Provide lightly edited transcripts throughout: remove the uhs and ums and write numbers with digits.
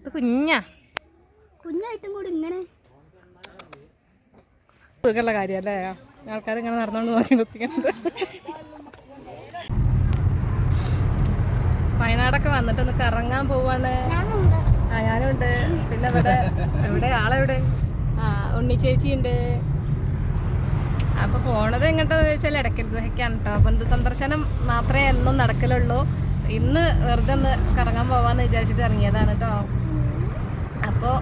ഇത് കുഞ്ഞായിട്ടും കൂടി ഇങ്ങനെ സുഖമുള്ള കാര്യമല്ലേ ആൾക്കാർ ഇങ്ങനെ നടന്നുകൊണ്ട് നോക്കി നിർത്തിക്കുന്നത്. വയനാടൊക്കെ വന്നിട്ടൊന്ന് കറങ്ങാൻ പോവാണ്. ഞാനും ഉണ്ട്. പിന്നെ ഇവിടെ ആളെവിടെ? ഉണ്ണി ചേച്ചി ഉണ്ട്. അപ്പോൾ പോണത് എങ്ങോട്ടാന്ന് ചോദിച്ചാൽ എടക്കൽ ഗുഹയ്ക്കാണ് കേട്ടോ. ബന്ധു സന്ദർശനം മാത്രമേ എന്നും നടക്കലുള്ളൂ. ഇന്ന് വെറുതെ ഒന്ന് കറങ്ങാൻ പോവാന്ന് വിചാരിച്ചിട്ട് ഇറങ്ങിയതാണ് കേട്ടോ. അപ്പോൾ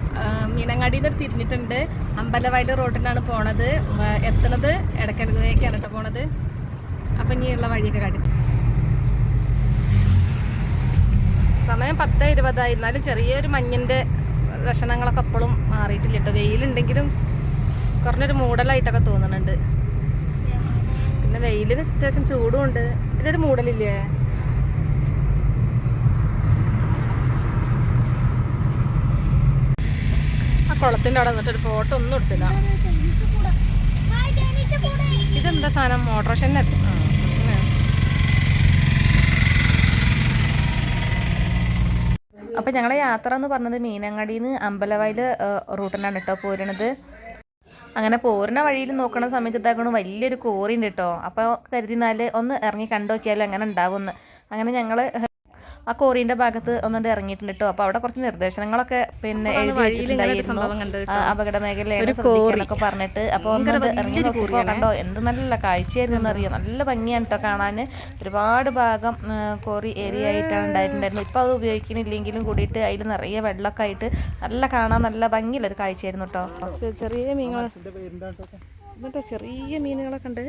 മീനങ്ങാടിയിൽ നിന്ന് തിരിഞ്ഞിട്ടുണ്ട്. അമ്പലവയൽ റോഡിനാണ് പോണത്. എത്തണത് എടക്കൽ ഗുഹയ്ക്കാണ് കേട്ടോ പോണത്. അപ്പം ഇനിയുള്ള വഴിയൊക്കെ കാട്ടി. സമയം 10:20 എന്നാലും ചെറിയൊരു മഞ്ഞിൻ്റെ ലക്ഷണങ്ങളൊക്കെ എപ്പോഴും മാറിയിട്ടില്ല കേട്ടോ. വെയിലുണ്ടെങ്കിലും കുറഞ്ഞൊരു മൂടലായിട്ടൊക്കെ തോന്നുന്നുണ്ട്. പിന്നെ വെയിലിന് അത്യാവശ്യം ചൂടുമുണ്ട്. ഇതിനൊരു മൂടലില്ലേ? ആ കുളത്തിൻ്റെ അവിടെ നിന്നിട്ടൊരു ഫോട്ടോ ഒന്നും എടുത്തില്ല. ഇതെന്താ സാധനം? ഓട്ടോറിക്ഷ തന്നെ. അപ്പം ഞങ്ങളെ യാത്ര എന്ന് പറഞ്ഞത് മീനങ്ങാടിയിൽ നിന്ന് അമ്പലവയൽ റൂട്ടിനാണ് കേട്ടോ പോരുന്നത്. അങ്ങനെ പോരുന്ന വഴിയിൽ നോക്കണ സമയത്ത് ഇതാക്കണം വലിയൊരു കോറി ഉണ്ട് കേട്ടോ. അപ്പോൾ കരുതിനാൽ ഒന്ന് ഇറങ്ങി കണ്ടു നോക്കിയാലും അങ്ങനെ ഉണ്ടാവുമെന്ന്. അങ്ങനെ ഞങ്ങൾ ആ കോറീൻ്റെ ഭാഗത്ത് ഒന്നുകൊണ്ട് ഇറങ്ങിയിട്ടുണ്ട് കേട്ടോ. അപ്പോൾ അവിടെ കുറച്ച് നിർദ്ദേശങ്ങളൊക്കെ പിന്നെ എഴുതി വെച്ചിട്ടുണ്ടായിരുന്നു. അപകട മേഖലയൊക്കെ പറഞ്ഞിട്ട്. അപ്പോൾ ഒന്ന് ഇറങ്ങി നോക്കിയപ്പോൾ കണ്ടോ എന്ത് നല്ല കാഴ്ചയായിരുന്നു എന്നറിയാം. നല്ല ഭംഗിയാണ് കേട്ടോ കാണാൻ. ഒരുപാട് ഭാഗം കോറി ഏരിയ ആയിട്ടാണ് ഉണ്ടായിട്ടുണ്ടായിരുന്നു. ഇപ്പോൾ അത് ഉപയോഗിക്കുന്നില്ലെങ്കിലും കൂടിയിട്ട് അതിൽ നിറയെ വെള്ളമൊക്കെ ആയിട്ട് നല്ല കാണാൻ നല്ല ഭംഗിയുള്ളൊരു കാഴ്ചയായിരുന്നു കേട്ടോ. ചെറിയ മീനുകൾ എന്നിട്ടോ ചെറിയ മീനുകളൊക്കെ ഉണ്ട്.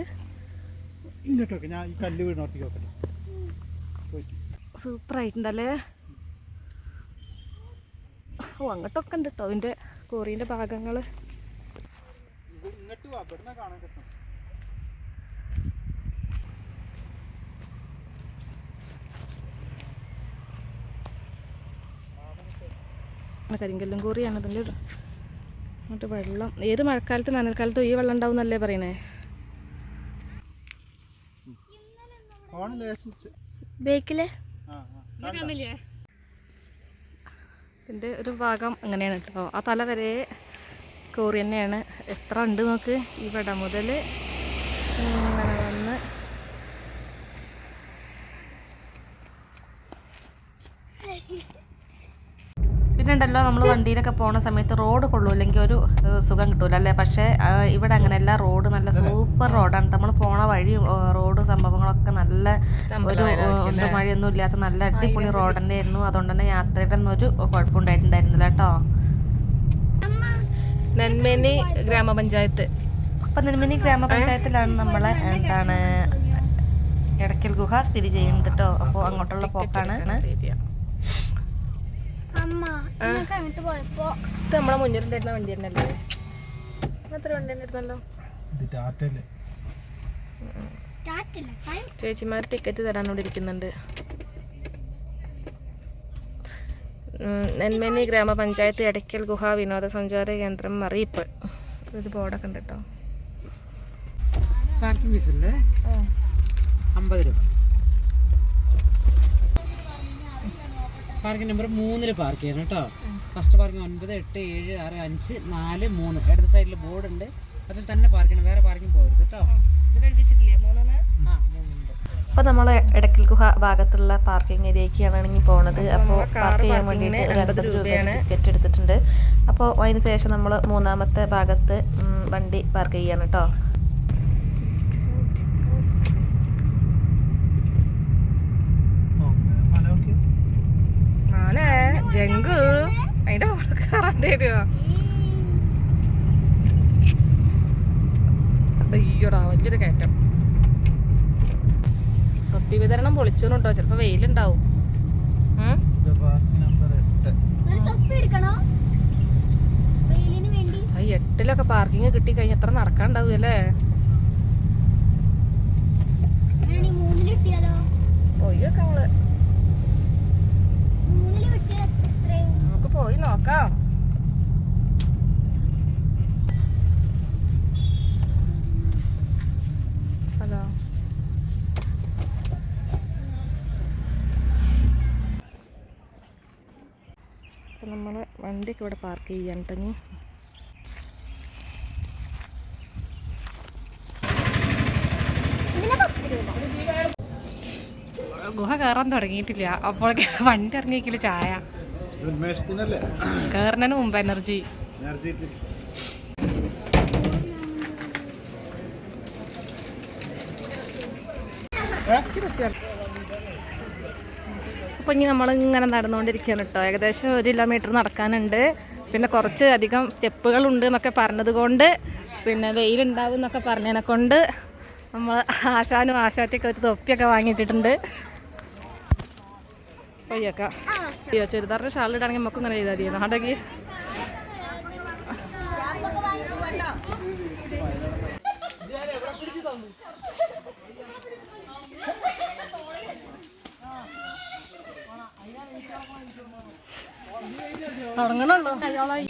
സൂപ്പറായിട്ടുണ്ടല്ലേ. ഓ അങ്ങോട്ടൊക്കെ ഉണ്ട് കേട്ടോ അതിൻ്റെ കോറീൻ്റെ ഭാഗങ്ങൾ. കരിങ്കല്ലും കോറിയാണ് അതിൻ്റെ. അങ്ങോട്ട് വെള്ളം ഏത് മഴക്കാലത്തും വേനൽക്കാലത്തും ഈ വെള്ളം ഉണ്ടാവും എന്നല്ലേ പറയണേ. ബേക്കിലെ കണ്ടില്ലേ ഇതിൻ്റെ ഒരു ഭാഗം അങ്ങനെയാണ് കേട്ടോ. ആ തല വരെ കോറി തന്നെയാണ്. എത്ര ഉണ്ട് നോക്ക്. ഇവിടെ മുതൽ ഇങ്ങനെ വന്ന് പിന്നെ ഉണ്ടല്ലോ നമ്മൾ വണ്ടിയിലൊക്കെ പോണ സമയത്ത് റോഡ് കൊള്ളൂല്ലെങ്കിൽ ഒരു സുഖം കിട്ടൂല അല്ലേ. പക്ഷേ ഇവിടെ അങ്ങനെയല്ല. റോഡ് നല്ല സൂപ്പർ റോഡാണ്. നമ്മൾ പോണ വഴി റോഡ് സംഭവങ്ങളൊക്കെ നല്ല ഒരു മഴയൊന്നും ഇല്ലാത്ത നല്ല അടിപൊളി റോഡ് തന്നെ ആയിരുന്നു. അതുകൊണ്ട് തന്നെ യാത്രയുടെ ഒന്നും ഒരു കുഴപ്പമുണ്ടായിട്ടുണ്ടായിരുന്നില്ല കേട്ടോ. നെന്മേനി ഗ്രാമപഞ്ചായത്ത്. അപ്പം നെന്മേനി ഗ്രാമപഞ്ചായത്തിലാണ് നമ്മളെ എന്താണ് എടക്കൽ ഗുഹ സ്ഥിതി ചെയ്യുന്നത് കേട്ടോ. അപ്പോൾ അങ്ങോട്ടുള്ള പോക്കാണ്. ഇത് നമ്മളെ മുന്നിലുണ്ടായിരുന്ന വണ്ടി തന്നെയല്ലേ? അത്ര വണ്ടി തന്നെ ഇരുന്നല്ലോ. ചേച്ചിമാർ ടിക്കറ്റ് തരാനോട് ഇരിക്കുന്നുണ്ട്. നെന്മേനി ഗ്രാമപഞ്ചായത്ത് എടക്കൽ ഗുഹ വിനോദസഞ്ചാര കേന്ദ്രം അറിയിപ്പ്. ഒരു ബോർഡൊക്കെ ഉണ്ട് കേട്ടോ. പാർക്കിംഗ് ഫീസ് ഉണ്ട് 50 രൂപ. പാർക്കിംഗ് നമ്പർ 3 പാർക്ക് ചെയ്യണം കേട്ടോ. First parking 9, 8, 7, 6, 5, 4, 3. ഇടത് സൈഡിൽ ബോർഡ് ഉണ്ട്. അതിൽ തന്നെ പാർക്ക് ചെയ്യണം. വേറെ പാർക്കിംഗ് പോകരുത് കേട്ടോ. അപ്പോൾ നമ്മൾ എടക്കൽ ഗുഹ ഭാഗത്തുള്ള പാർക്കിംഗ് ഏരിയയ്ക്കാണ് ഇനി പോണത്. അപ്പോൾ പാർക്ക് ചെയ്യാൻ വേണ്ടിയിട്ട് 50 രൂപയാണ് ടിക്കറ്റ് എടുത്തിട്ടുണ്ട്. അപ്പോൾ അതിന് ശേഷം നമ്മൾ മൂന്നാമത്തെ ഭാഗത്ത് വണ്ടി പാർക്ക് ചെയ്യാണ് കേട്ടോ. ജങ്കു അതിന്റെ കറണ്ട് വരുമോ? അയ്യോടാ വലിയൊരു കയറ്റം. തൊപ്പി വിതരണം പൊളിച്ചോണ്ടോ. ചിലപ്പോ വെയിലുണ്ടാവും. ഈ 8-ലൊക്കെ പാർക്കിങ് കിട്ടി കഴിഞ്ഞാൽ എത്ര നടക്കാണ്ടാവും അല്ലേ? പോയൊക്കെ നമ്മള് നമുക്ക് പോയി നോക്കാം. അതോ അപ്പം നമ്മൾ വണ്ടിയൊക്കെ ഇവിടെ പാർക്ക് ചെയ്യാൻ കേട്ടോ. ഗുഹ കയറാൻ തുടങ്ങിയിട്ടില്ല, അപ്പോഴൊക്കെ വണ്ടി ഇറങ്ങിയിരിക്കില്ല. ചായ കയറുന്നതിന് മുമ്പ് എനർജി. അപ്പോൾ ഇനി നമ്മളിങ്ങനെ നടന്നുകൊണ്ടിരിക്കുകയാണ് കേട്ടോ. ഏകദേശം 1 കിലോമീറ്റർ നടക്കാനുണ്ട്. പിന്നെ കുറച്ച് അധികം സ്റ്റെപ്പുകളുണ്ട് എന്നൊക്കെ പറഞ്ഞത് കൊണ്ട്, പിന്നെ വെയിലുണ്ടാവും എന്നൊക്കെ പറഞ്ഞതിനെ കൊണ്ട് നമ്മൾ ആശാനും ആശാത്തിയൊക്കെ ഒരു തൊപ്പിയൊക്കെ വാങ്ങിയിട്ടിട്ടുണ്ട്. പയ്യൊക്കെ ചുരിദാറിൻ്റെ ഷാളിടാണെങ്കിൽ നമുക്ക് ഇങ്ങനെ ചെയ്താൽ മതിയോ നാടകി. തുടങ്ങണല്ലോ അയാളായി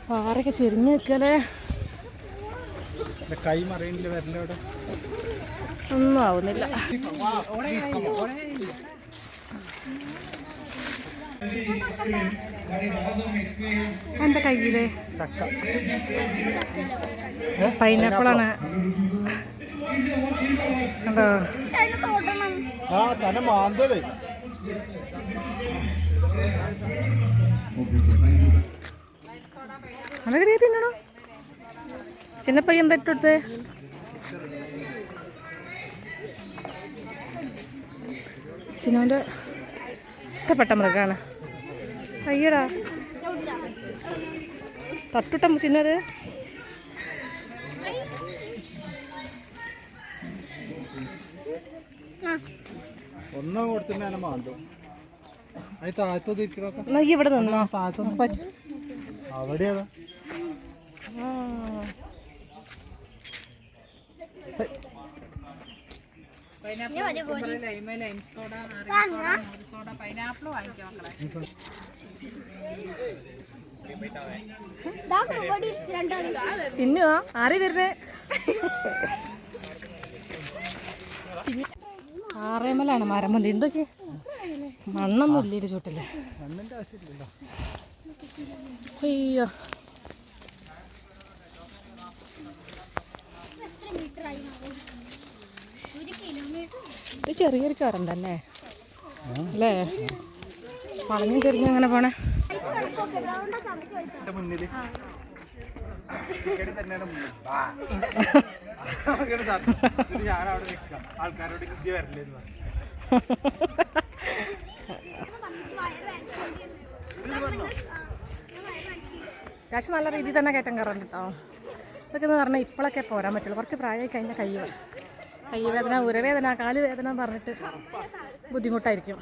പാറൊക്കെ ചെരിഞ്ഞ് നിൽക്കലേ. കൈ മറിയില്ല, വരലോടെ ഒന്നും ആവുന്നില്ല. എന്താ കയ്യില്? പൈനാപ്പിളാണ് കണ്ടോ. നല്ല തിന്നണോ ചിന്നപ്പയ്യ എന്താ ഇട്ടെടുത്ത്? ചിന്നോൻ്റെ ഇഷ്ടപ്പെട്ട മൃഗമാണ്. അയ്യടാ തട്ടുട്ട ചിന്നത്. ഒന്നും കൊടുത്തിട്ട് മാണ്ടു ഇവിടെ നിന്നോ അവിടെയാ. ചിന്നുവാ ആരെ വരുന്നേ? ആറേമലാണ് മരം മതി. എന്തൊക്കെ മണ്ണൊന്നും ഇല്ല ചൂട്ടില്ലേ. അയ്യോ ഇത് ചെറിയൊരു ചുരണ്ടല്ലേ അല്ലേ? വളഞ്ഞും ചെറിഞ്ഞ അങ്ങനെ പോണേ. ആൾക്കാരോട് വരല്ലേ കാശ് നല്ല രീതിയിൽ തന്നെ കയറ്റം കയറാൻ കേട്ടോ. ഇതൊക്കെ എന്ന് പറഞ്ഞാൽ ഇപ്പോഴൊക്കെ പോരാൻ പറ്റുള്ളൂ. കുറച്ച് പ്രായമായി കഴിഞ്ഞാൽ കൈവേദന, ഉരവേദന, കാലുവേദന എന്ന് പറഞ്ഞിട്ട് ബുദ്ധിമുട്ടായിരിക്കും.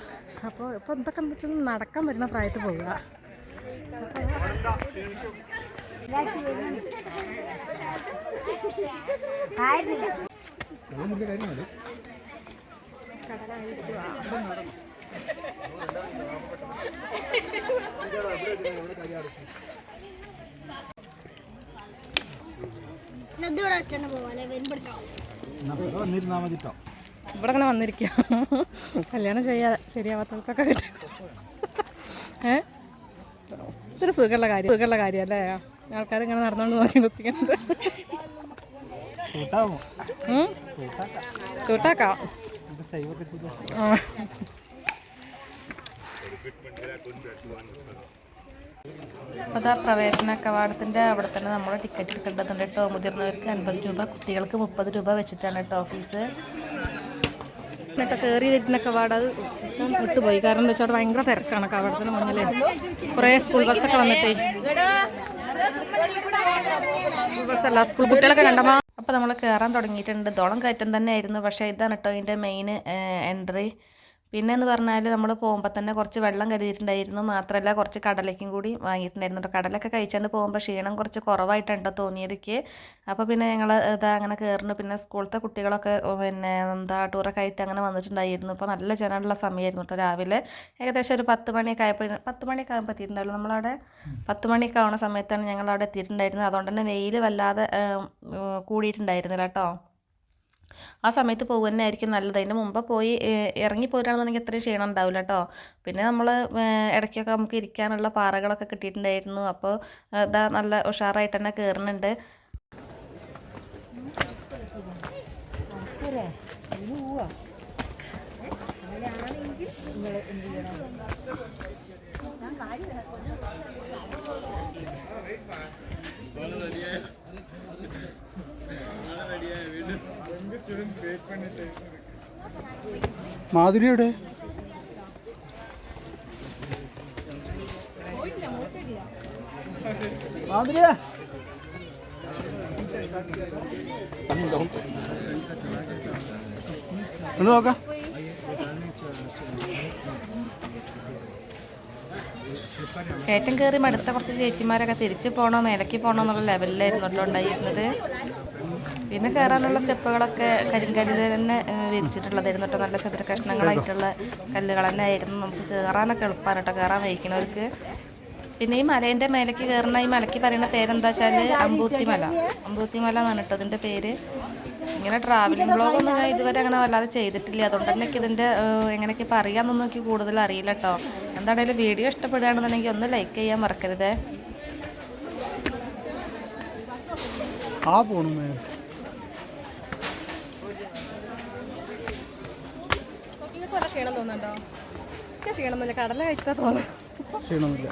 അപ്പോൾ ഇപ്പോൾ എന്തൊക്കെ എന്ന് വെച്ചാൽ നടക്കാൻ വരുന്ന പ്രായത്തിൽ പോവുക. ഇവിടെ അങ്ങനെ വന്നിരിക്കുക. കല്യാണം ശരിയാവാത്തവർക്കൊക്കെ കിട്ടും. ഇതൊരു സുഖമുള്ള കാര്യം അല്ലേ? ആൾക്കാർ ഇങ്ങനെ നടന്നുകൊണ്ട് നോക്കി നിർത്തിക്കുന്നത്. കൂട്ടാക്കാം. അപ്പോൾ അതാ പ്രവേശന കവാടത്തിൻ്റെ അവിടെ തന്നെ നമ്മൾ ടിക്കറ്റ് എടുക്കേണ്ടതുണ്ട് കേട്ടോ. മുതിർന്നവർക്ക് 50 രൂപ, കുട്ടികൾക്ക് 30 രൂപ വെച്ചിട്ടാണ് കേട്ടോ ഫീസ്. എന്നിട്ട് കയറി വരുന്ന കവാടം അത് വിട്ടുപോയി. കാരണം എന്താ വെച്ചാൽ ഭയങ്കര തിരക്കാണ് കവാടത്തിന് മുന്നിൽ. കുറേ സ്കൂൾ ബസ്സൊക്കെ വന്നിട്ടേ, സ്കൂൾ ബസ്സല്ല സ്കൂൾ കുട്ടികളൊക്കെ കണ്ടമാ. അപ്പോൾ നമ്മൾ കയറാൻ തുടങ്ങിയിട്ടുണ്ട്. ദോളം കയറ്റം തന്നെ ആയിരുന്നു. പക്ഷേ ഇതാണ് കേട്ടോ ഇതിൻ്റെ മെയിൻ എൻട്രി. പിന്നെ എന്ന് പറഞ്ഞാൽ നമ്മൾ പോകുമ്പോൾ തന്നെ കുറച്ച് വെള്ളം കരുതിയിട്ടുണ്ടായിരുന്നു. മാത്രമല്ല കുറച്ച് കടലയ്ക്കും കൂടി വാങ്ങിയിട്ടുണ്ടായിരുന്നു കേട്ടോ. കടലൊക്കെ കഴിച്ചുകൊണ്ട് പോകുമ്പോൾ ക്ഷീണം കുറച്ച് കുറവായിട്ടുണ്ട് തോന്നിയതൊക്കെ. അപ്പോൾ പിന്നെ ഞങ്ങൾ ഇതാ അങ്ങനെ കയറുന്നു. പിന്നെ സ്കൂളത്തെ കുട്ടികളൊക്കെ പിന്നെ എന്താ ടൂറൊക്കെ ആയിട്ട് അങ്ങനെ വന്നിട്ടുണ്ടായിരുന്നു. അപ്പോൾ നല്ല ജനമുള്ള സമയമായിരുന്നു കേട്ടോ. രാവിലെ ഏകദേശം ഒരു 10 മണിയൊക്കെ ആയപ്പോൾ 10 മണിയൊക്കെ ആകുമ്പോൾ എത്തിയിട്ടുണ്ടായിരുന്നു. നമ്മളവിടെ 10 മണിയൊക്കെ ആവുന്ന സമയത്താണ് ഞങ്ങളവിടെ എത്തിയിട്ടുണ്ടായിരുന്നത്. അതുകൊണ്ട് തന്നെ വെയിൽ വല്ലാതെ കൂടിയിട്ടുണ്ടായിരുന്നില്ല കേട്ടോ. ആ സമയത്ത് പോകുക ആയിരിക്കും നല്ലത്. അതിന് മുമ്പ് പോയി ഇറങ്ങി പോരുകയാണെന്നുണ്ടെങ്കിൽ അത്രയും ക്ഷീണം ഉണ്ടാവില്ല കേട്ടോ. പിന്നെ നമ്മൾ ഇടയ്ക്കൊക്കെ നമുക്ക് ഇരിക്കാനുള്ള പാറകളൊക്കെ കിട്ടിയിട്ടുണ്ടായിരുന്നു. അപ്പോൾ ഇതാ നല്ല ഉഷാറായിട്ട് തന്നെ കയറുന്നുണ്ട്. മാധുരിയുടെ മാധുരിയ ഒന്ന് നോക്കാം. കയറ്റം കയറി മടുത്ത കുറച്ച് ചേച്ചിമാരൊക്കെ തിരിച്ചു പോകണോ മേലേക്ക് പോകണോ എന്നുള്ള ലെവലിലായിരുന്നു കേട്ടോ ഉണ്ടായിരുന്നത്. പിന്നെ കയറാനുള്ള സ്റ്റെപ്പുകളൊക്കെ കരിങ്കല്ലിൽ തന്നെ വിരിച്ചിട്ടുള്ളതായിരുന്നു കേട്ടോ. നല്ല ചതുര കഷ്ണങ്ങളായിട്ടുള്ള കല്ലുകൾ തന്നെ ആയിരുന്നു. നമുക്ക് കയറാനൊക്കെ എളുപ്പമാണ് കേട്ടോ, കയറാൻ വഹിക്കുന്നവർക്ക്. പിന്നെ ഈ മലേൻ്റെ മേലേക്ക് കയറുന്ന ഈ മലയ്ക്ക് പറയുന്ന പേരെന്താ വെച്ചാൽ അമ്പൂത്തിമല. അമ്പൂത്തിമല എന്നാണ് കേട്ടോ ഇതിൻ്റെ പേര്. ഇങ്ങനെ ട്രാവലിംഗ് ബ്ലോഗൊന്നും ഞാൻ ഇതുവരെ അങ്ങനെ വല്ലാതെ ചെയ്തിട്ടില്ല. അതുകൊണ്ട് തന്നെ എനിക്ക് ഇതിൻ്റെ എങ്ങനെയൊക്കെ പറയാമെന്നൊന്നും എനിക്ക് കൂടുതൽ അറിയില്ല കേട്ടോ. എന്താണെങ്കിലും വീഡിയോ ഇഷ്ടപ്പെടുകയാണെന്നുണ്ടെങ്കിൽ ഒന്ന് ലൈക്ക് ചെയ്യാൻ മറക്കരുതേ. ക്ഷീണം തോന്നുന്നുണ്ടോ? ക്ഷീണമൊന്നുമില്ല, കടല കഴിച്ചിട്ടാ തോന്നുന്നു. ക്ഷീണമില്ല,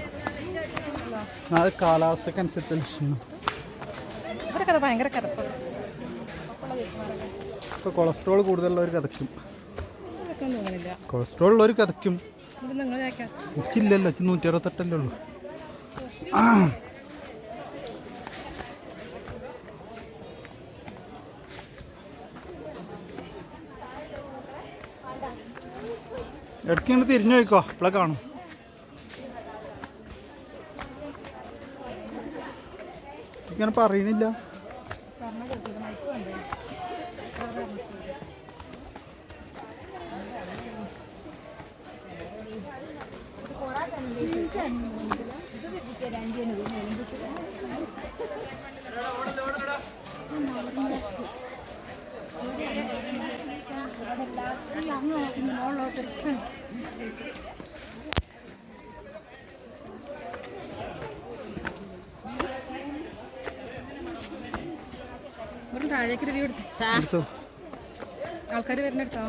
കാലാവസ്ഥക്കനുസരിച്ചുള്ള ക്ഷീണം. ഇവരൊക്കെ ഭയങ്കര കിടപ്പുണ്ട്. ഇപ്പോൾ കൊളസ്ട്രോൾ കൂടുതലുള്ളവർ കഥയ്ക്കും. പ്രശ്നം തോന്നുന്നില്ല. കൊളസ്ട്രോൾ ഉള്ളവർ കഥയ്ക്കും. നിങ്ങൾ കഴിക്കാം. എനിക്കില്ലല്ലോ, 168 ഉള്ളൂ. ഇടയ്ക്ക് ഇങ്ങനെ തിരിഞ്ഞു പോയിക്കോ, അപ്പോഴേ കാണും. ഇങ്ങനെ പറയുന്നില്ല. ഒരു താഴേക്ക് റിവ്യൂ എടുത്തു. ആൾക്കാർ വരുന്നെടുത്തോ?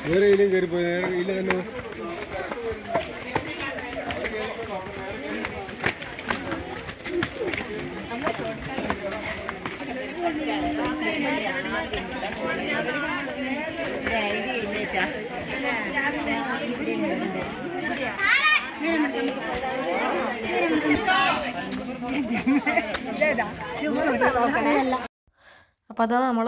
വേറെ കയറി പോയി ഇല്ല തന്നെ. അപ്പോൾ അത് നമ്മൾ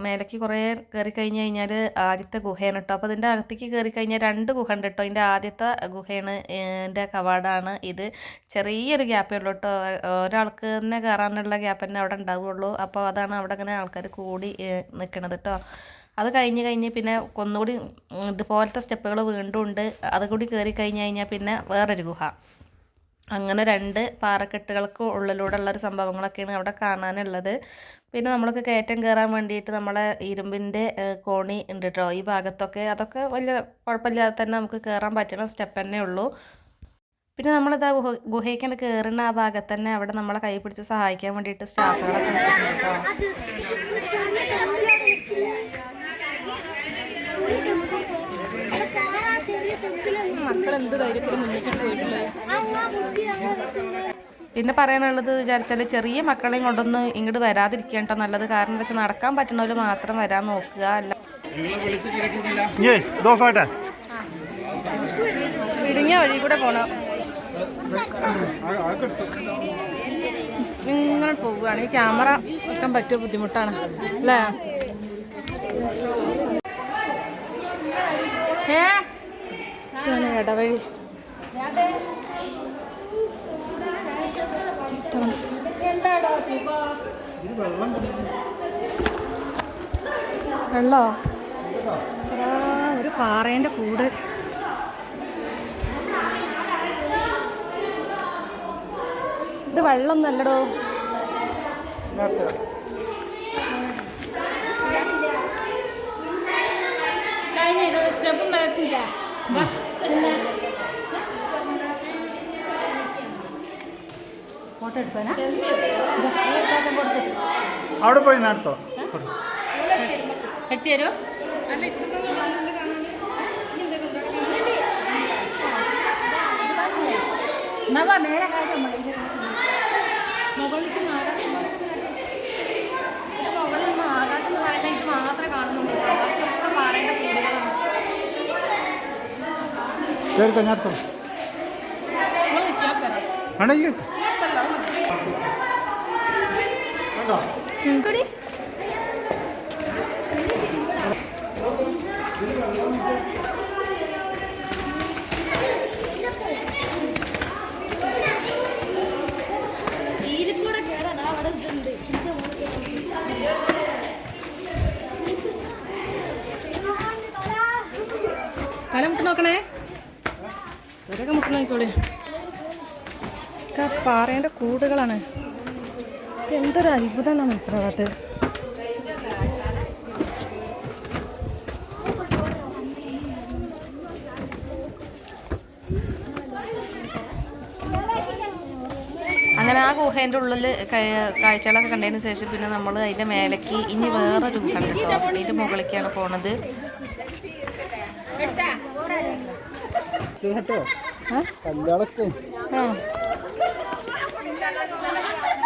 മേലേക്ക് കുറേ കയറി കഴിഞ്ഞ് കഴിഞ്ഞാൽ ആദ്യത്തെ ഗുഹയാണ് കേട്ടോ. അപ്പോൾ അതിൻ്റെ അകത്തേക്ക് കയറി കഴിഞ്ഞാൽ 2 ഗുഹ ഉണ്ട് കേട്ടോ. അതിൻ്റെ ആദ്യത്തെ ഗുഹയാണ് എൻ്റെ കവാടമാണ് ഇത്. ചെറിയൊരു ഗ്യാപ്പേ ഉള്ളൂ കേട്ടോ, ഒരാൾക്ക് തന്നെ കയറാനുള്ള ഗ്യാപ്പ് തന്നെ അവിടെ ഉണ്ടാവുള്ളൂ. അപ്പോൾ അതാണ് അവിടെ ഇങ്ങനെ ആൾക്കാർ കൂടി നിൽക്കണത് കേട്ടോ. അത് കഴിഞ്ഞ് പിന്നെ ഒന്നുകൂടി ഇതുപോലത്തെ സ്റ്റെപ്പുകൾ വീണ്ടും ഉണ്ട്. അതുകൂടി കയറി കഴിഞ്ഞ് കഴിഞ്ഞാൽ പിന്നെ വേറൊരു ഗുഹ. അങ്ങനെ 2 പാറക്കെട്ടുകൾക്ക് ഉള്ളിലൂടെ ഉള്ളൊരു സംഭവങ്ങളൊക്കെയാണ് അവിടെ കാണാനുള്ളത്. പിന്നെ നമ്മൾക്ക് കയറ്റം കയറാൻ വേണ്ടിയിട്ട് നമ്മളെ ഇരുമ്പിൻ്റെ കോണി ഉണ്ട് കേട്ടോ ഈ ഭാഗത്തൊക്കെ. അതൊക്കെ വലിയ കുഴപ്പമില്ലാതെ തന്നെ നമുക്ക് കയറാൻ പറ്റുന്ന സ്റ്റെപ്പ് തന്നെ ഉള്ളൂ. പിന്നെ നമ്മളിതാ ഗുഹയ്ക്കാണ് കയറുന്ന ആ ഭാഗത്ത് തന്നെ അവിടെ നമ്മളെ കൈ പിടിച്ച് സഹായിക്കാൻ വേണ്ടിയിട്ട് സ്റ്റാഫുകളൊക്കെ വെച്ചിട്ടുണ്ട് കേട്ടോ. മക്കളെന്ത് ധൈര്യത്തിൽ മുന്നിട്ട് പോയിട്ടുള്ളത്. പിന്നെ പറയാനുള്ളത് വിചാരിച്ചാൽ ചെറിയ മക്കളെയും കൊണ്ടൊന്നും ഇങ്ങോട്ട് വരാതിരിക്കാൻ കേട്ടോ നല്ലത്. കാരണം എന്താ വെച്ചാൽ നടക്കാൻ പറ്റുന്നവർ മാത്രം വരാൻ നോക്കുക. അല്ല ഇടുങ്ങിയ വഴി കൂടെ പോണം. ഇങ്ങനെ പോവുകയാണ്. ഈ ക്യാമറ വെക്കാൻ പറ്റിയ ബുദ്ധിമുട്ടാണ് അല്ലേ? ഇതാണ് ഇടവഴി. വെള്ളോ ഒരു പാറേൻ്റെ കൂട്. ഇത് വെള്ളം നല്ലടോ. അവിടെ പോയി നടത്തോ എത്തിയരോ? മുകളിലേക്ക് ആകാശം പറയുന്നത് മാത്രമേ കാണുന്നുള്ളൂ. പാറേൻ്റെ കൂടുതലാണ്. കയറിക്കോ നടത്തോ വേണമെങ്കിൽ തല മുട്ട് നോക്കണേ. ഇവരൊക്കെ മുട്ട് നോക്കിക്കോളി. പാറേൻ്റെ കൂടുകളാണ്. എന്തൊരു അത്ഭുതമാണ് മനസ്സിലാവാത്തത്. അങ്ങനെ ആ ഗുഹേൻ്റെ ഉള്ളിൽ കാഴ്ചകളൊക്കെ കണ്ടതിന് ശേഷം പിന്നെ നമ്മൾ അതിൻ്റെ മേലേക്ക് ഇനി വേറൊരു ഗുഹ ഉണ്ട് കേട്ടോ. അതിൻ്റെ മുകളിലേക്കാണ് പോണത്.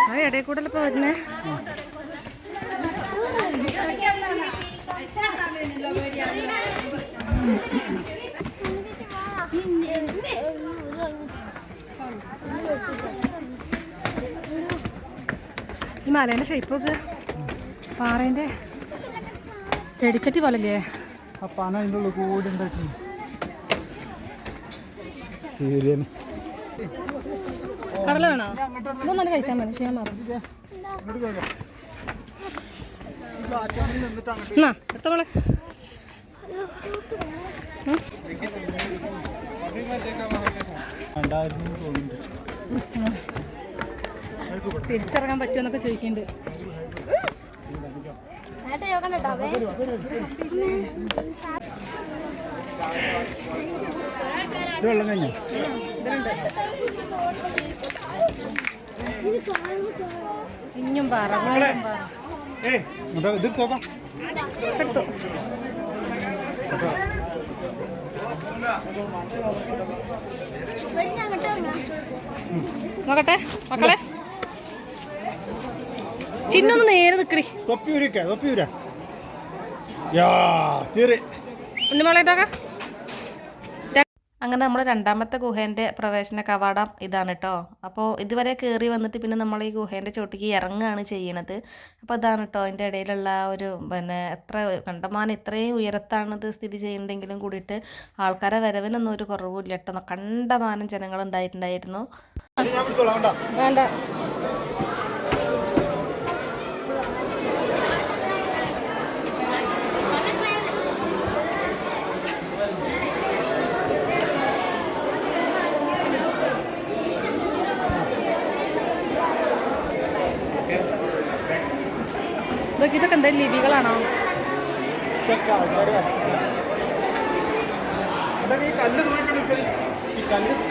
ആ ഇടയിൽ കൂടെ ഇപ്പോൾ വരുന്നേ. ഈ മലേൻ്റെ ഷേപ്പൊക്കെ പാറേൻ്റെ ചെടിച്ചട്ടി പോലല്ലേ? അപ്പം അതിൻ്റെ ഉള്ളിൽ കൂടി ഉണ്ടാക്കി ശരിയാണ്. കടല വേണോ? ഇതൊന്നും കഴിച്ചാൽ മതി. ക്ഷീണം മാറും. എന്നാ എടുത്ത മോളെ. തിരിച്ചിറങ്ങാൻ പറ്റുമെന്നൊക്കെ ചോദിക്കുന്നുണ്ട്. വെള്ളം കഴിഞ്ഞു. ഇനിയും പാറ ഇത് നോക്കാം. എടുത്തു. നോക്കട്ടെ മക്കളെ. ചിന്നൊന്ന് നേരെ നിക്കടി. തൊപ്പിയൂരാ ചെറിയ മോളേട്ടാക്കാം. അങ്ങനെ നമ്മൾ രണ്ടാമത്തെ ഗുഹേൻ്റെ പ്രവേശന കവാടം ഇതാണ് കേട്ടോ. അപ്പോൾ ഇതുവരെ കയറി വന്നിട്ട് പിന്നെ നമ്മൾ ഈ ഗുഹേൻ്റെ ചോട്ടിക്ക് ഇറങ്ങുകയാണ് ചെയ്യണത്. അപ്പോൾ അതാണ് കേട്ടോ അതിൻ്റെ ഇടയിലുള്ള ഒരു എത്ര കണ്ടമാനം ഇത്രയും ഉയരത്താണിത് സ്ഥിതി ചെയ്യുന്നുണ്ടെങ്കിലും കൂടിയിട്ട് ആൾക്കാരെ വരവിനൊന്നും ഒരു കുറവില്ല കേട്ടോ. കണ്ടമാനം ജനങ്ങളുണ്ടായിട്ടുണ്ടായിരുന്നു. വേണ്ട. ഇതൊക്കെ എന്താ ലിപികളാണോ?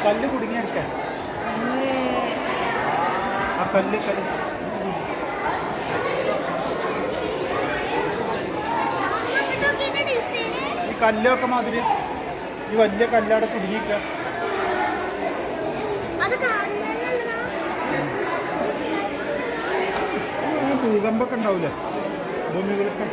കല്ല് കുടുങ്ങിയെടുക്കാൻ ആ കല്ല് ഈ കല്ലൊക്കെ മാതിരി ഈ വലിയ കല്ലവിടെ കുടുങ്ങിക്ക. ഭൂകമ്പൊക്കെ ഉണ്ടാവില്ലേ? ഭൂമികളൊക്കെ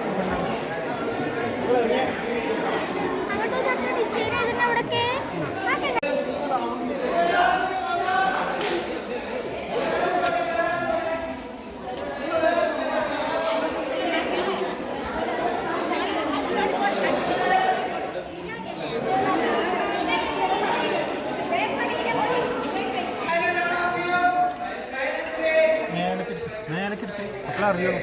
എന്നാലേ അറിയുള്ളൂ.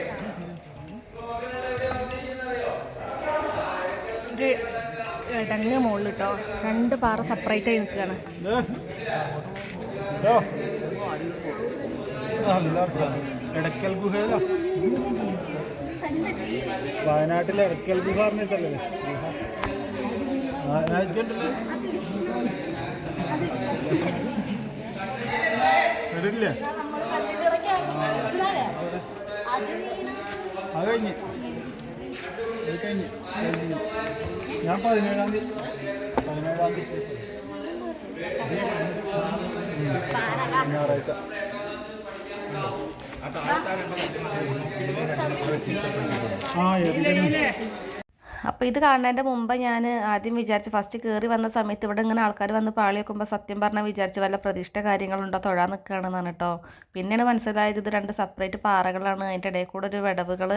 ഒരു ഇടങ്ങ് മുകളിൽ കേട്ടോ, 2 പാറ സെപ്പറേറ്റ് ആയി നിൽക്കുകയാണ്. എടക്കൽ ഗുഹയിലോ, വയനാട്ടിലെ എടക്കൽ ഗുഹ പറഞ്ഞിട്ടല്ലേ ഇടില്ലേ? അത് കഴിഞ്ഞ് ഞാൻ 17-ാം തീയതി ഞായറാഴ്ച. അപ്പോൾ ഇത് കാണുന്നതിൻ്റെ മുമ്പ് ഞാൻ ആദ്യം വിചാരിച്ച് ഫസ്റ്റ് കയറി വന്ന സമയത്ത് ഇവിടെ ഇങ്ങനെ ആൾക്കാർ വന്ന് പാളി വെക്കുമ്പോൾ സത്യം പറഞ്ഞാൽ വിചാരിച്ച് വല്ല പ്രതിഷ്ഠ കാര്യങ്ങളുണ്ടോ തൊഴാൻ നിൽക്കുകയാണെന്നാണ് കേട്ടോ. പിന്നെയാണ് മനസ്സിലായത് ഇത് 2 സെപ്പറേറ്റ് പാറകളാണ്, അതിൻ്റെ ഇടയിൽ കൂടെ ഒരു വിടവുകൾ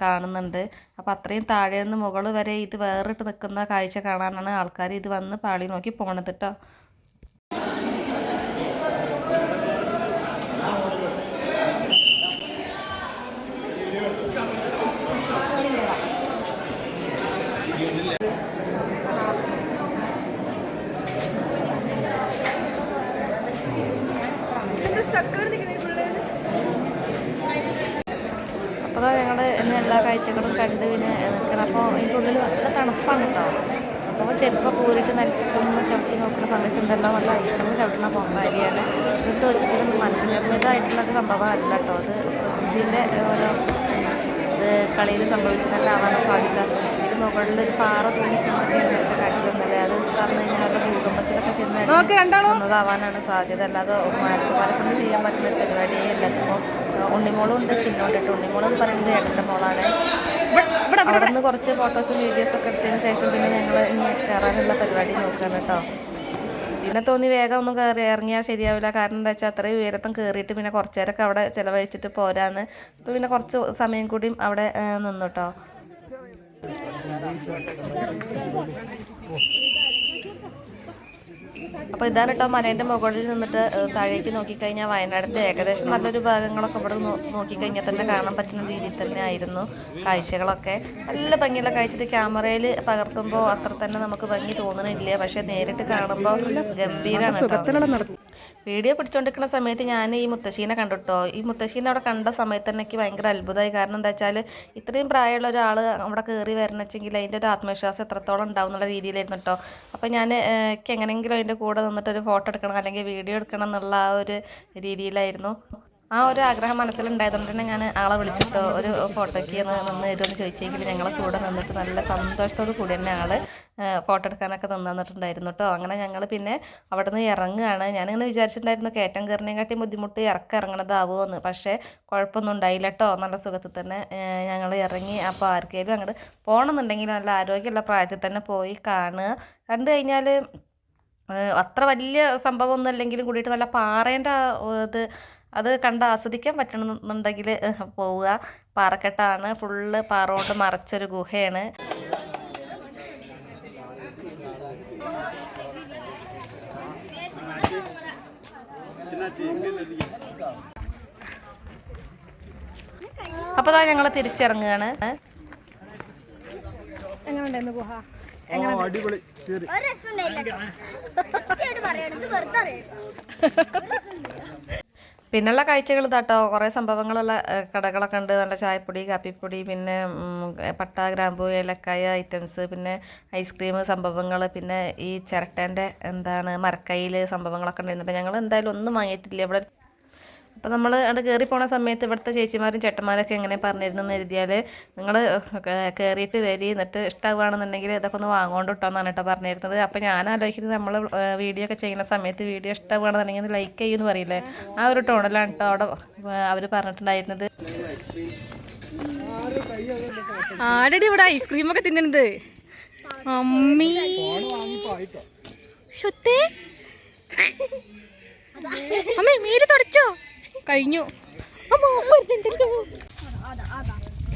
കാണുന്നുണ്ട്. അപ്പോൾ അത്രയും താഴെ നിന്ന് മുകൾ വരെ ഇത് വേറിട്ട് നിൽക്കുന്ന കാഴ്ച കാണാനാണ് ആൾക്കാർ ഇത് വന്ന് പാളി നോക്കി പോണത് കേട്ടോ. അപ്പോൾ ഞങ്ങൾ ഇന്ന് എല്ലാ കാഴ്ചകളും കണ്ട് പിന്നെ നിൽക്കണം. അപ്പോൾ ഇതിൻ്റെ ഉള്ളിൽ നല്ല തണുപ്പാണ് കേട്ടോ. അപ്പോൾ ചെരുപ്പൊക്കെ ഊരിട്ട് നിലത്തൊക്കെ ചവിട്ടി നോക്കുന്ന സമയത്ത് എന്തെല്ലാം നല്ല ഐസും ചവിട്ടുന്ന പൊമ്പാരിയാണ്. ഇത് ഒരിക്കലും മനുഷ്യനിർമ്മിതമായിട്ടുള്ളൊരു സംഭവമല്ല കേട്ടോ. അത് ഇതിൻ്റെ ഓരോ കളിയിൽ സംഭവിച്ചതെല്ലാവാനാണ് സാധിക്കുക. ഇത് മുകളിലൊരു പാറ തൂങ്ങിക്കുന്നതൊക്കെ കാട്ടിലൊന്നുമില്ല. അത് പറഞ്ഞു കഴിഞ്ഞാൽ അവരുടെ ഭൂകമ്പത്തിലൊക്കെ ചെന്നതാവാനാണ് സാധ്യത. അല്ലാതെ മനുഷ്യന്മാരെ കൊണ്ട് ചെയ്യാൻ പറ്റുന്ന പരിപാടിയേ അല്ല. ഇപ്പോൾ ഉണ്ണിമോളും ഉണ്ട്, ചിന്നോണ്ട് കേട്ടോ. ഉണ്ണിമോളെന്ന് പറയുന്നത് ഏട്ടൻ്റെ മോളാണ്. അവിടെ നിന്ന് കുറച്ച് ഫോട്ടോസും വീഡിയോസൊക്കെ എടുത്തതിന് ശേഷം പിന്നെ ഞങ്ങൾ ഇനി കയറാനുള്ള പരിപാടി നോക്കുകയാണ് കേട്ടോ. പിന്നെ തോന്നി വേഗം ഒന്നും ഇറങ്ങിയാൽ ശരിയാവില്ല. കാരണം എന്താ വെച്ചാൽ അത്രയും ഉയരത്തും കയറിയിട്ട് പിന്നെ കുറച്ച് നേരമൊക്കെ അവിടെ ചിലവഴിച്ചിട്ട് പോരാന്ന്. അപ്പോൾ പിന്നെ കുറച്ച് സമയം കൂടിയും അവിടെ നിന്നു കേട്ടോ. അപ്പോൾ ഇതാണ് കേട്ടോ മലേൻ്റെ മുകളിൽ നിന്നിട്ട് താഴേക്ക് നോക്കിക്കഴിഞ്ഞാൽ വയനാടിൻ്റെ ഏകദേശം നല്ലൊരു ഭാഗങ്ങളൊക്കെ ഇവിടെ നോക്കിക്കഴിഞ്ഞാൽ തന്നെ കാണാൻ പറ്റുന്ന രീതിയിൽ തന്നെ ആയിരുന്നു കാഴ്ചകളൊക്കെ. നല്ല ഭംഗിയുള്ള കാഴ്ച. ക്യാമറയിൽ പകർത്തുമ്പോൾ അത്ര തന്നെ നമുക്ക് ഭംഗി തോന്നണില്ല, പക്ഷേ നേരിട്ട് കാണുമ്പോൾ ഗംഭീരമാണ്. വീഡിയോ പിടിച്ചുകൊണ്ടിരിക്കുന്ന സമയത്ത് ഞാൻ ഈ മുത്തശ്ശീനെ കണ്ടുട്ടോ. ഈ മുത്തശ്ശീനെ അവിടെ കണ്ട സമയത്ത് തന്നെ എനിക്ക് ഭയങ്കര അത്ഭുതമായി. കാരണം എന്താ വെച്ചാൽ ഇത്രയും പ്രായമുള്ള ഒരാൾ അവിടെ കയറി വരണമെങ്കിൽ അതിൻ്റെ ഒരു ആത്മവിശ്വാസം എത്രത്തോളം ഉണ്ടാവും എന്നുള്ള രീതിയിലായിരുന്നു കേട്ടോ. അപ്പോൾ ഞാൻ എനിക്ക് എങ്ങനെയെങ്കിലും അതിൻ്റെ കൂടെ നിന്നിട്ട് ഒരു ഫോട്ടോ എടുക്കണം അല്ലെങ്കിൽ വീഡിയോ എടുക്കണം എന്നുള്ള ആ ഒരു രീതിയിലായിരുന്നു. ആ ഒരു ആഗ്രഹം മനസ്സിലുണ്ടായതുകൊണ്ട് തന്നെ ഞാൻ ആളെ വിളിച്ചിട്ടോ ഒരു ഫോട്ടോയ്ക്ക് നിന്ന് ഇതൊന്ന് ചോദിച്ചെങ്കിൽ ഞങ്ങളെ കൂടെ നിന്നിട്ട് നല്ല സന്തോഷത്തോടു കൂടി തന്നെ ആൾ ഫോട്ടോ എടുക്കാനൊക്കെ നിന്നിട്ടുണ്ടായിരുന്നു കേട്ടോ. അങ്ങനെ ഞങ്ങൾ പിന്നെ അവിടെ നിന്ന് ഇറങ്ങുകയാണ്. ഞാനിങ്ങനെ വിചാരിച്ചിട്ടുണ്ടായിരുന്നു കയറ്റം കയറിനെക്കാട്ടി ബുദ്ധിമുട്ട് ഇറങ്ങണതാവുമോ എന്ന്. പക്ഷേ കുഴപ്പമൊന്നും ഉണ്ടായില്ല കേട്ടോ. നല്ല സുഖത്തിൽ തന്നെ ഞങ്ങൾ ഇറങ്ങി. അപ്പോൾ ആർക്കെങ്കിലും അങ്ങോട്ട് പോകണമെന്നുണ്ടെങ്കിൽ നല്ല ആരോഗ്യമുള്ള പ്രായത്തിൽ തന്നെ പോയി കാണുക. കണ്ടു കഴിഞ്ഞാൽ അത്ര വലിയ സംഭവമൊന്നും അല്ലെങ്കിലും കൂടിയിട്ട് നല്ല പാറേൻ്റെ അത് കണ്ട് ആസ്വദിക്കാൻ പറ്റണമെന്നുണ്ടെങ്കിൽ പോവുക. പാറക്കെട്ടാണ്, ഫുള്ള് പാറ കൊണ്ട് മറച്ചൊരു ഗുഹയാണ്. അപ്പോൾ ഞങ്ങൾ തിരിച്ചിറങ്ങുകയാണ്. എങ്ങനെ ഉണ്ടായിരുന്നു ഗുഹ? അടിപൊളി. പിന്നുള്ള കാഴ്ചകൾ ഇതാട്ടോ. കുറേ സംഭവങ്ങളുള്ള കടകളൊക്കെ ഉണ്ട്. നല്ല ചായപ്പൊടി, കാപ്പിപ്പൊടി, പിന്നെ പട്ട, ഗ്രാമ്പൂ, ഏലക്കായ ഐറ്റംസ്, പിന്നെ ഐസ്ക്രീം സംഭവങ്ങൾ, പിന്നെ ഈ ചിരട്ടേൻ്റെ മരക്കയിൽ സംഭവങ്ങളൊക്കെ ഉണ്ടായിരുന്നുണ്ട്. ഞങ്ങൾ എന്തായാലും ഒന്നും വാങ്ങിയിട്ടില്ല ഇവിടെ. അപ്പോൾ നമ്മൾ അവിടെ കയറി പോണ സമയത്ത് ഇവിടുത്തെ ചേച്ചിമാരും ചേട്ടന്മാരൊക്കെ എങ്ങനെ പറഞ്ഞിരുന്നെന്ന് എഴുതിയാൽ നിങ്ങൾ കയറിയിട്ട് വരി, എന്നിട്ട് ഇഷ്ടമാകുകയാണെന്നുണ്ടെങ്കിൽ ഇതൊക്കെ ഒന്ന് വാങ്ങോണ്ട് കിട്ടുമെന്നാണ് കേട്ടോ പറഞ്ഞിരുന്നത്. അപ്പോൾ ഞാൻ ആലോചിക്കുന്നത് നമ്മൾ വീഡിയോ ഒക്കെ ചെയ്യുന്ന സമയത്ത് വീഡിയോ ഇഷ്ടമാകുകയാണെന്നുണ്ടെങ്കിൽ ലൈക്ക് ചെയ്യുമെന്ന് പറയില്ലേ, ആ ഒരു ടോണിലാണ് കേട്ടോ അവിടെ അവർ പറഞ്ഞിട്ടുണ്ടായിരുന്നത്. ആരടി ഇവിടെ ഐസ്ക്രീമൊക്കെ തിന്നണത്? അമ്മീ അമ്മേ മീര് തുടച്ചോ? കഴിഞ്ഞു.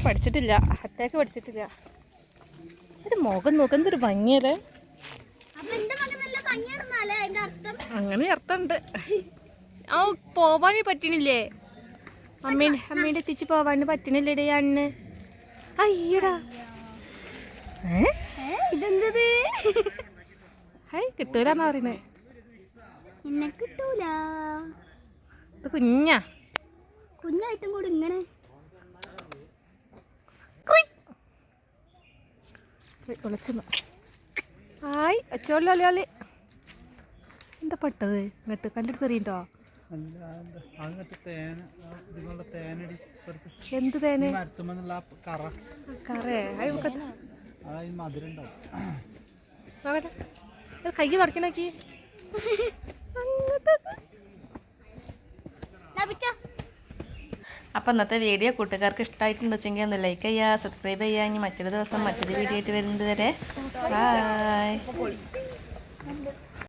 പഠിച്ചിട്ടില്ല, അറ്റാക്ക് പഠിച്ചിട്ടില്ല. ഒരു മുഖം നോക്ക്, എന്തൊരു ഭംഗിയല്ലേ. അങ്ങനെ അർത്ഥമുണ്ട്. ആ പോവാനേ പറ്റണില്ലേ? അമ്മേൻ്റെ എത്തിച്ച് പോവാൻ പറ്റണില്ലടേ അണ്ണ്. അയ്യടാ ഇതെന്തത്? ഹൈ കിട്ടൂലെന്നാ പറയുന്നേ. എന്നെ കിട്ടൂല. ഇത് കുഞ്ഞാ കുഞ്ഞായിട്ടും കൂടി ഇങ്ങനെ വിളിച്ചു. ഹായ് ഒച്ചോളി എന്താ പെട്ടത് ഇങ്ങോട്ട് കല്ലെടുത്ത് എറിയണ്ടോ? എന്ത് തേന്? കറേ നോക്കട്ടെ കൈ തുടക്കി നോക്കി. അപ്പം ഇന്നത്തെ വീഡിയോ കൂട്ടുകാർക്ക് ഇഷ്ടമായിട്ടുണ്ടെന്ന് വെച്ചെങ്കിൽ ഒന്ന് ലൈക്ക് ചെയ്യുക, സബ്സ്ക്രൈബ് ചെയ്യുക. ഇനി മറ്റൊരു ദിവസം മറ്റൊരു വീഡിയോ ആയിട്ട് വരുന്നത് വരെ ബൈ.